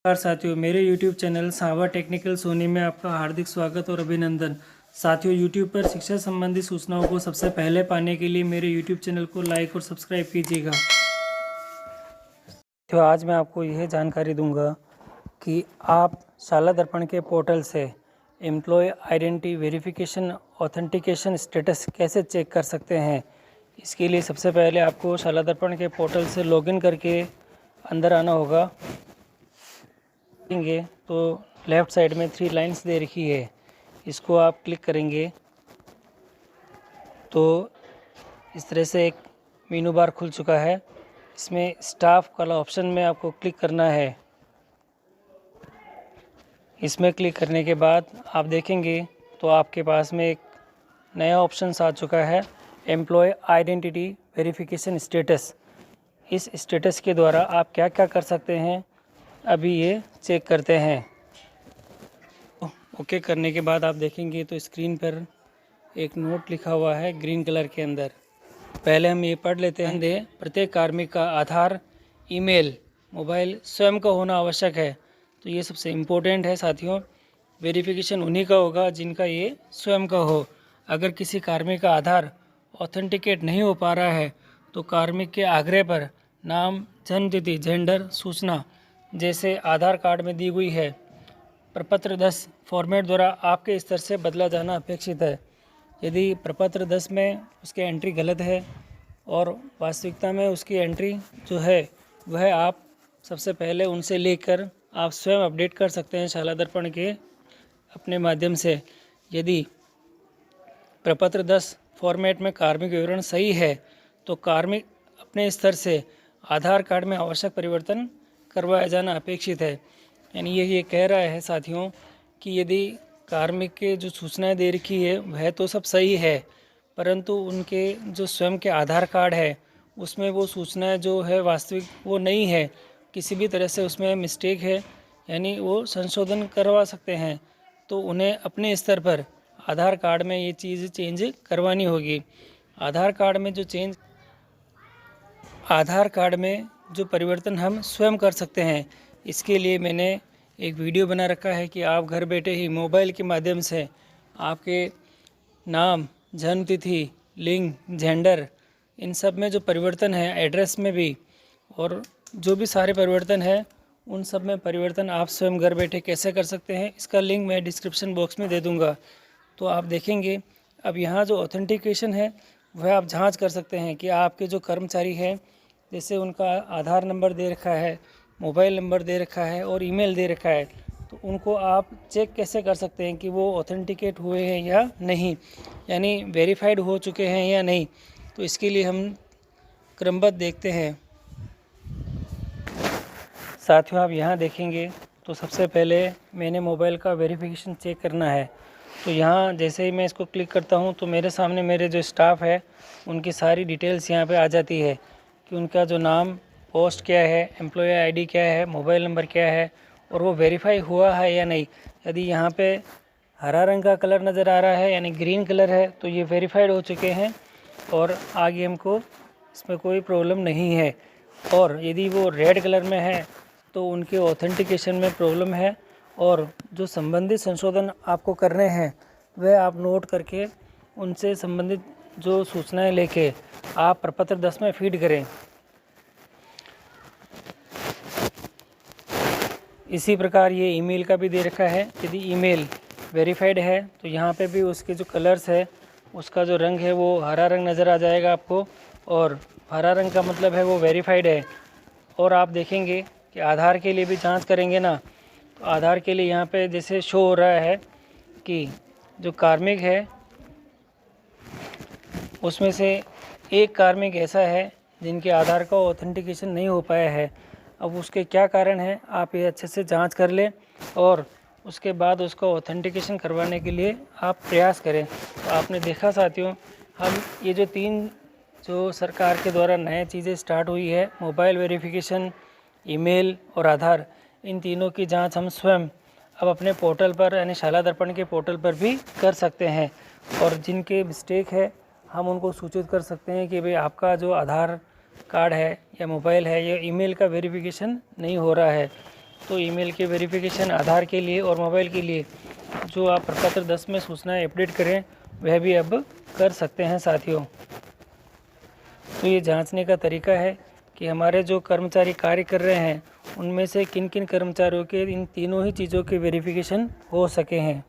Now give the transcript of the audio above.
नमस्कार साथियों, मेरे YouTube चैनल सावा टेक्निकल सोनी में आपका हार्दिक स्वागत और अभिनंदन। साथियों, YouTube पर शिक्षा संबंधी सूचनाओं को सबसे पहले पाने के लिए मेरे YouTube चैनल को लाइक और सब्सक्राइब कीजिएगा। तो आज मैं आपको यह जानकारी दूंगा कि आप शाला दर्पण के पोर्टल से employ identity verification authentication status कैसे चेक कर सकते हैं। इसके लिए सबसे पहले आपको शाला दर्पण के पोर्टल से लॉगिन करके अंदर आना होगा। देखेंगे तो लेफ़्ट साइड में 3 लाइंस दे रखी है, इसको आप क्लिक करेंगे तो इस तरह से एक मेनू बार खुल चुका है। इसमें स्टाफ वाला ऑप्शन में आपको क्लिक करना है। इसमें क्लिक करने के बाद आप देखेंगे तो आपके पास में एक नया ऑप्शन आ चुका है, एम्प्लॉय आइडेंटिटी वेरिफिकेशन स्टेटस। इस स्टेटस के द्वारा आप क्या क्या कर सकते हैं अभी ये चेक करते हैं। ओके करने के बाद आप देखेंगे तो स्क्रीन पर एक नोट लिखा हुआ है ग्रीन कलर के अंदर। पहले हम ये पढ़ लेते हैं। प्रत्येक कार्मिक का आधार, ईमेल, मोबाइल स्वयं का होना आवश्यक है। तो ये सबसे इम्पोर्टेंट है साथियों। वेरिफिकेशन उन्हीं का होगा जिनका ये स्वयं का हो। अगर किसी कार्मिक का आधार ऑथेंटिकेट नहीं हो पा रहा है तो कार्मिक के आग्रह पर नाम, जन्मतिथि, जेंडर सूचना जैसे आधार कार्ड में दी हुई है प्रपत्र 10 फॉर्मेट द्वारा आपके स्तर से बदला जाना अपेक्षित है। यदि प्रपत्र 10 में उसकी एंट्री गलत है और वास्तविकता में उसकी एंट्री जो है वह आप सबसे पहले उनसे लेकर आप स्वयं अपडेट कर सकते हैं शाला दर्पण के अपने माध्यम से। यदि प्रपत्र 10 फॉर्मेट में कार्मिक विवरण सही है तो कार्मिक अपने स्तर से आधार कार्ड में आवश्यक परिवर्तन करवाया जाना अपेक्षित है। यानी ये कह रहा है साथियों कि यदि कार्मिक के जो सूचनाएं दे रखी है वह तो सब सही है, परंतु उनके जो स्वयं के आधार कार्ड है उसमें वो सूचनाएं जो है वास्तविक वो नहीं है, किसी भी तरह से उसमें मिस्टेक है, यानी वो संशोधन करवा सकते हैं। तो उन्हें अपने स्तर पर आधार कार्ड में ये चीज़ चेंज करवानी होगी। आधार कार्ड में जो परिवर्तन हम स्वयं कर सकते हैं, इसके लिए मैंने एक वीडियो बना रखा है कि आप घर बैठे ही मोबाइल के माध्यम से आपके नाम, जन्मतिथि, लिंग, जेंडर इन सब में जो परिवर्तन है, एड्रेस में भी और जो भी सारे परिवर्तन है उन सब में परिवर्तन आप स्वयं घर बैठे कैसे कर सकते हैं, इसका लिंक मैं डिस्क्रिप्शन बॉक्स में दे दूँगा। तो आप देखेंगे अब यहाँ जो ऑथेंटिकेशन है वह आप जांच कर सकते हैं कि आपके जो कर्मचारी हैं जैसे उनका आधार नंबर दे रखा है, मोबाइल नंबर दे रखा है और ईमेल दे रखा है, तो उनको आप चेक कैसे कर सकते हैं कि वो ऑथेंटिकेट हुए हैं या नहीं, यानी वेरीफाइड हो चुके हैं या नहीं। तो इसके लिए हम क्रमबद्ध देखते हैं। साथियों, आप यहाँ देखेंगे तो सबसे पहले मैंने मोबाइल का वेरिफिकेशन चेक करना है। तो यहाँ जैसे ही मैं इसको क्लिक करता हूँ तो मेरे सामने मेरे जो स्टाफ है उनकी सारी डिटेल्स यहाँ पे आ जाती है कि उनका जो नाम, पोस्ट क्या है, एम्प्लॉय आईडी क्या है, मोबाइल नंबर क्या है और वो वेरीफाई हुआ है या नहीं। यदि यहाँ पे हरा रंग का कलर नज़र आ रहा है यानी ग्रीन कलर है तो ये वेरीफाइड हो चुके हैं और आगे हमको इसमें कोई प्रॉब्लम नहीं है। और यदि वो रेड कलर में है तो उनके ऑथेंटिकेशन में प्रॉब्लम है और जो संबंधित संशोधन आपको करने हैं वह आप नोट करके उनसे संबंधित जो सूचनाएं लेके आप प्रपत्र 10 में फीड करें। इसी प्रकार ये ईमेल का भी दे रखा है। यदि ईमेल वेरीफाइड है तो यहाँ पे भी उसके जो कलर्स है उसका जो रंग है वो हरा रंग नज़र आ जाएगा आपको, और हरा रंग का मतलब है वो वेरीफाइड है। और आप देखेंगे कि आधार के लिए भी जांच करेंगे ना, तो आधार के लिए यहाँ पे जैसे शो हो रहा है कि जो कार्मिक है उसमें से एक कार्मिक ऐसा है जिनके आधार का ऑथेंटिकेशन नहीं हो पाया है। अब उसके क्या कारण है आप ये अच्छे से जांच कर लें और उसके बाद उसको ऑथेंटिकेशन करवाने के लिए आप प्रयास करें। तो आपने देखा साथियों, हम ये जो 3 जो सरकार के द्वारा नए चीज़ें स्टार्ट हुई है, मोबाइल वेरिफिकेशन, ईमेल और आधार, इन तीनों की जांच हम स्वयं अब अपने पोर्टल पर यानी शाला दर्पण के पोर्टल पर भी कर सकते हैं। और जिनके मिस्टेक है हम उनको सूचित कर सकते हैं कि भाई आपका जो आधार कार्ड है या मोबाइल है या ईमेल का वेरिफिकेशन नहीं हो रहा है। तो ईमेल के वेरिफिकेशन आधार के लिए और मोबाइल के लिए जो आप प्रपत्र 10 में सूचनाएं अपडेट करें वह भी अब कर सकते हैं साथियों। तो ये जांचने का तरीका है कि हमारे जो कर्मचारी कार्य कर रहे हैं उनमें से किन किन कर्मचारियों के इन तीनों ही चीज़ों के वेरिफिकेशन हो सके हैं।